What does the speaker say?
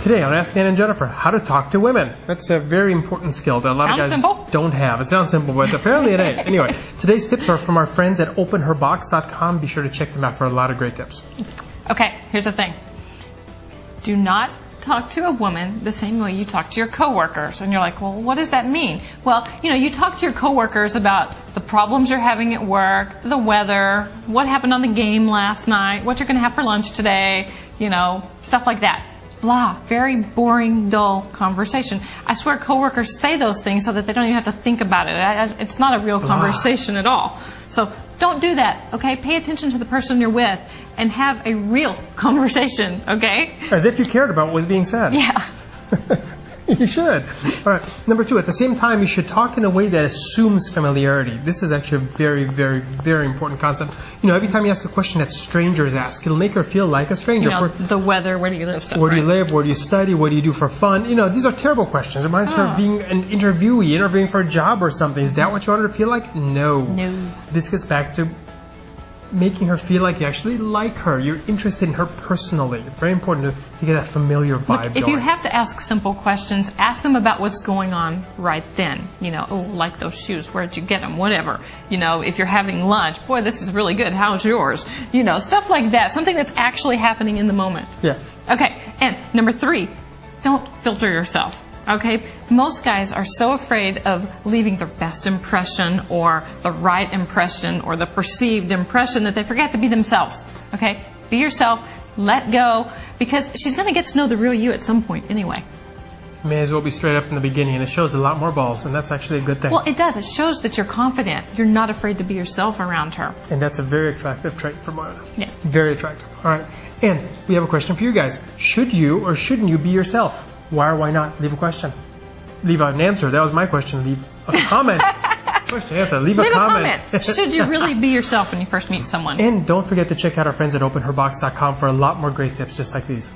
Today on Ask Dan and Jennifer, how to talk to women. That's a very important skill that a lot of guys don't have. It sounds simple, but apparently it ain't. Anyway, today's tips are from our friends at openherbox.com. Be sure to check them out for a lot of great tips. Okay, here's the thing. Do not talk to a woman the same way you talk to your coworkers. And you're like, well, what does that mean? Well, you talk to your coworkers about the problems you're having at work, the weather, what happened on the game last night, what you're going to have for lunch today, stuff like that. Blah. Very boring, dull conversation. I swear coworkers say those things so that they don't even have to think about it. It's not a real conversation at all. So don't do that, okay? Pay attention to the person you're with and have a real conversation, okay? As if you cared about what was being said. Yeah. You should. All right. Number 2, at the same time, you should talk in a way that assumes familiarity. This is actually a very, very, very important concept. Every time you ask a question that strangers ask, it'll make her feel like a stranger. The weather, where do you live, stuff, where do you live, where do you study, what do you do for fun? These are terrible questions. It reminds her of being an interviewee, interviewing for a job or something. Is that what you want her to feel like? No. This gets back to making her feel like you actually like her. You're interested in her personally. It's very important to get that familiar vibe Look, if you have to ask simple questions, ask them about what's going on right then. Like those shoes, where'd you get them, whatever. If you're having lunch, boy, this is really good, how's yours? Stuff like that. Something that's actually happening in the moment. Yeah. Okay, and number 3, don't filter yourself. Okay, most guys are so afraid of leaving their best impression or the right impression or the perceived impression that they forget to be themselves. Okay, be yourself, let go, because she's going to get to know the real you at some point anyway. May as well be straight up in the beginning, and it shows a lot more balls, and that's actually a good thing. Well, it does. It shows that you're confident. You're not afraid to be yourself around her. And that's a very attractive trait for women. Yes. Very attractive. All right. And we have a question for you guys. Should you or shouldn't you be yourself? Why or why not? Leave a question. Leave an answer. That was my question. Leave a comment. Question, answer. Leave a comment. Should you really be yourself when you first meet someone? And don't forget to check out our friends at openherbox.com for a lot more great tips just like these.